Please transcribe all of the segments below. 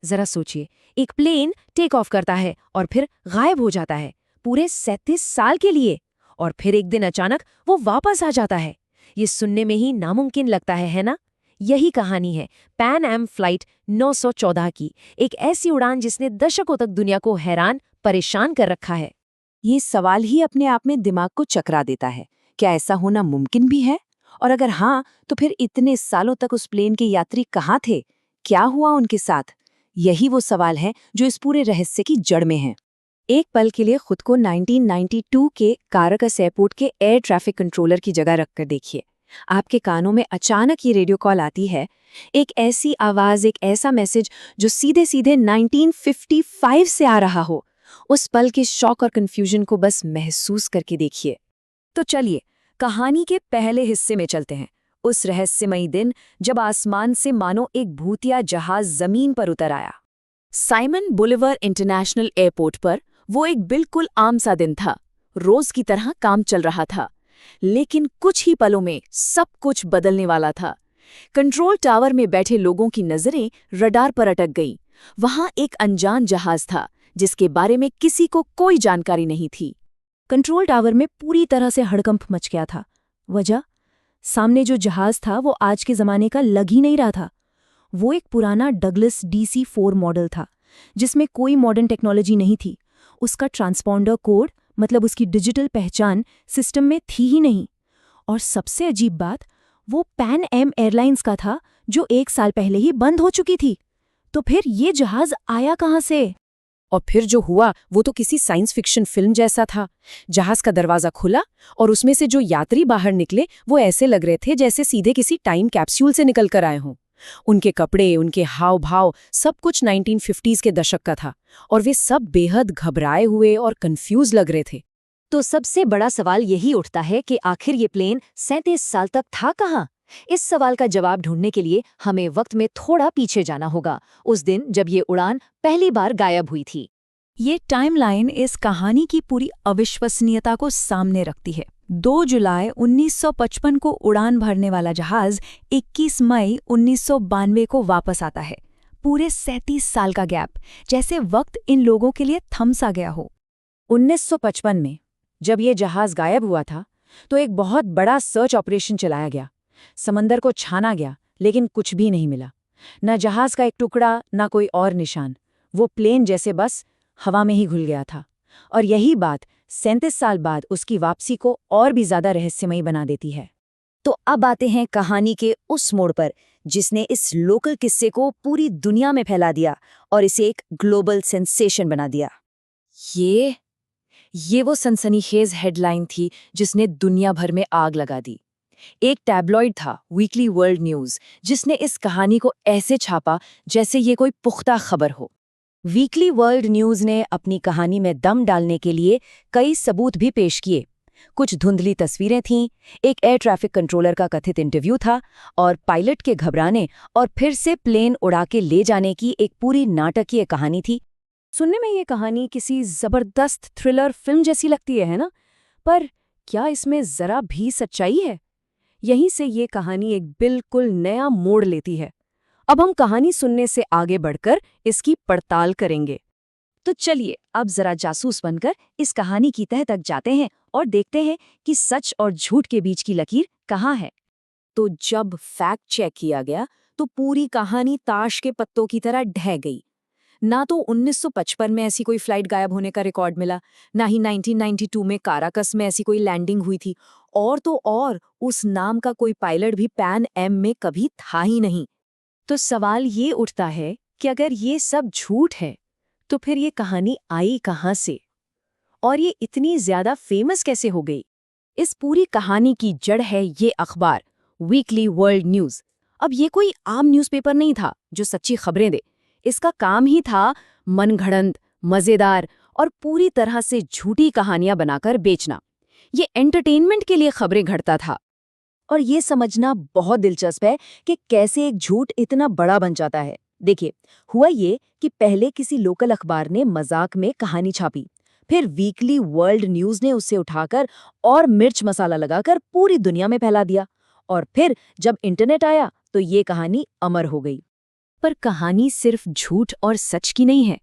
जरा सोचिए, एक प्लेन टेक ऑफ करता है और फिर गायब हो जाता है पूरे 37 साल के लिए, और फिर एक दिन अचानक वो वापस आ जाता है। ये सुनने में ही नामुमकिन लगता है ना? यही कहानी है पैन एम फ्लाइट 914 की, एक ऐसी उड़ान जिसने दशकों तक दुनिया को हैरान परेशान कर रखा है। ये सवाल ही अपने आप में दिमाग को चकरा देता है। क्या ऐसा होना मुमकिन भी है? और अगर हाँ, तो फिर इतने सालों तक उस प्लेन के यात्री कहाँ थे? क्या हुआ उनके साथ? यही वो सवाल है जो इस पूरे रहस्य की जड़ में है। एक पल के लिए खुद को 1992 के कारकस एयरपोर्ट के एयर ट्रैफिक कंट्रोलर की जगह रखकर देखिए। आपके कानों में अचानक ये रेडियो कॉल आती है, एक ऐसी आवाज, एक ऐसा मैसेज जो सीधे सीधे 1955 से आ रहा हो। उस पल के शॉक और कंफ्यूजन को बस महसूस करके देखिए। तो चलिए, कहानी के पहले हिस्से में चलते हैं। उस रहस्यमयी दिन जब आसमान से मानो एक भूतिया जहाज जमीन पर उतर आया। साइमन बुलिवर इंटरनेशनल एयरपोर्ट पर वो एक बिल्कुल आम सा दिन था। रोज की तरह काम चल रहा था, लेकिन कुछ ही पलों में सब कुछ बदलने वाला था। कंट्रोल टावर में बैठे लोगों की नजरें रडार पर अटक गईं। वहां एक अनजान जहाज था जिसके बारे में किसी को कोई जानकारी नहीं थी। कंट्रोल टावर में पूरी तरह से हड़कंप मच गया था। वजह? सामने जो जहाज था वो आज के जमाने का लग ही नहीं रहा था। वो एक पुराना डगलस DC-4 मॉडल था, जिसमें कोई मॉडर्न टेक्नोलॉजी नहीं थी। उसका ट्रांसपॉन्डर कोड, मतलब उसकी डिजिटल पहचान, सिस्टम में थी ही नहीं। और सबसे अजीब बात, वो पैन एम एयरलाइंस का था, जो 1 साल पहले ही बंद हो चुकी थी। तो फिर ये जहाज आया कहाँ से? और फिर जो हुआ वो तो किसी साइंस फिक्शन फिल्म जैसा था। जहाज का दरवाजा खुला और उसमें से जो यात्री बाहर निकले वो ऐसे लग रहे थे जैसे सीधे किसी टाइम कैप्सूल से निकल कर आए हों। उनके कपड़े, उनके हाव भाव, सब कुछ 1950s के दशक का था, और वे सब बेहद घबराए हुए और कंफ्यूज लग रहे थे। तो सबसे बड़ा सवाल यही उठता है कि आखिर ये प्लेन 37 साल तक था कहाँ? इस सवाल का जवाब ढूंढने के लिए हमें वक्त में थोड़ा पीछे जाना होगा, उस दिन जब ये उड़ान पहली बार गायब हुई थी। ये टाइमलाइन इस कहानी की पूरी अविश्वसनीयता को सामने रखती है। 2 जुलाई 1955 को उड़ान भरने वाला जहाज 21 मई 1992 को वापस आता है। पूरे 37 साल का गैप, जैसे वक्त इन लोगों के लिए थम सा गया हो। 1955 में जब ये जहाज गायब हुआ था तो एक बहुत बड़ा सर्च ऑपरेशन चलाया गया। समंदर को छाना गया, लेकिन कुछ भी नहीं मिला। न जहाज का एक टुकड़ा, न कोई और निशान। वो प्लेन जैसे बस हवा में ही घुल गया था। और यही बात 37 साल बाद उसकी वापसी को और भी ज्यादा रहस्यमयी बना देती है। तो अब आते हैं कहानी के उस मोड़ पर जिसने इस लोकल किस्से को पूरी दुनिया में फैला दिया और इसे एक ग्लोबल सेंसेशन बना दिया। ये वो सनसनीखेज हेडलाइन थी जिसने दुनिया भर में आग लगा दी। एक टैब्लॉइड था, वीकली वर्ल्ड न्यूज, जिसने इस कहानी को ऐसे छापा जैसे ये कोई पुख्ता खबर हो। वीकली वर्ल्ड न्यूज ने अपनी कहानी में दम डालने के लिए कई सबूत भी पेश किए। कुछ धुंधली तस्वीरें थीं, एक एयर ट्रैफिक कंट्रोलर का कथित इंटरव्यू था, और पायलट के घबराने और फिर से प्लेन उड़ा के ले जाने की एक पूरी नाटकीय कहानी थी। सुनने में ये कहानी किसी जबरदस्त थ्रिलर फिल्म जैसी लगती है ना? पर क्या इसमें जरा भी सच्चाई है? यहीं से ये कहानी एक बिल्कुल नया मोड़ लेती है। अब हम कहानी सुनने से आगे बढ़कर इसकी पड़ताल करेंगे। तो चलिए अब जरा जासूस बनकर इस कहानी की तह तक जाते हैं और देखते हैं कि सच और झूठ के बीच की लकीर कहाँ है। तो जब फैक्ट चेक किया गया तो पूरी कहानी ताश के पत्तों की तरह ढह गई। ना तो 1955 में ऐसी कोई फ्लाइट गायब होने का रिकॉर्ड मिला, ना ही 1992 में काराकस में ऐसी कोई लैंडिंग हुई थी, और तो और उस नाम का कोई पायलट भी पैन एम में कभी था ही नहीं। तो सवाल ये उठता है कि अगर ये सब झूठ है तो फिर ये कहानी आई कहाँ से, और ये इतनी ज्यादा फेमस कैसे हो गई? इस पूरी कहानी की जड़ है ये अखबार, वीकली वर्ल्ड न्यूज। अब ये कोई आम न्यूज़पेपर नहीं था जो सच्ची खबरें दे। इसका काम ही था मनगढ़ंत, मजेदार और पूरी तरह से झूठी कहानियां बनाकर बेचना। ये एंटरटेनमेंट के लिए खबरें घड़ता था। और ये समझना बहुत दिलचस्प है कि कैसे एक झूठ इतना बड़ा बन जाता है। देखिए, हुआ ये कि पहले किसी लोकल अखबार ने मजाक में कहानी छापी, फिर वीकली वर्ल्ड न्यूज ने उसे उठाकर और मिर्च मसाला लगाकर पूरी दुनिया में फैला दिया, और फिर जब इंटरनेट आया तो ये कहानी अमर हो गई। पर कहानी सिर्फ झूठ और सच की नहीं है।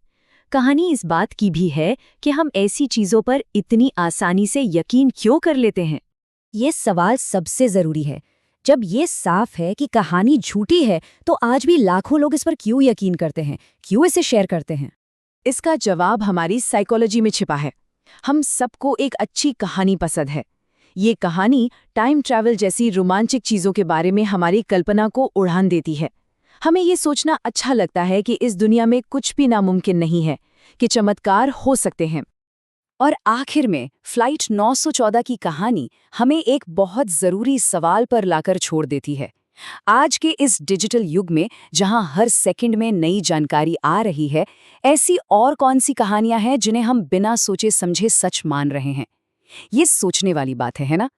कहानी इस बात की भी है कि हम ऐसी चीजों पर इतनी आसानी से यकीन क्यों कर लेते हैं। ये सवाल सबसे जरूरी है। जब ये साफ है कि कहानी झूठी है, तो आज भी लाखों लोग इस पर क्यों यकीन करते हैं, क्यों इसे शेयर करते हैं? इसका जवाब हमारी साइकोलॉजी में छिपा है। हम सबको एक अच्छी कहानी पसंद है। ये कहानी टाइम ट्रैवल जैसी रोमांचक चीजों के बारे में हमारी कल्पना को उड़ान देती है। हमें ये सोचना अच्छा लगता है कि इस दुनिया में कुछ भी नामुमकिन नहीं है, कि चमत्कार हो सकते हैं। और आखिर में फ्लाइट 914 की कहानी हमें एक बहुत ज़रूरी सवाल पर लाकर छोड़ देती है। आज के इस डिजिटल युग में जहां हर सेकंड में नई जानकारी आ रही है, ऐसी और कौन सी कहानियां हैं जिन्हें हम बिना सोचे समझे सच मान रहे हैं? ये सोचने वाली बात है ना?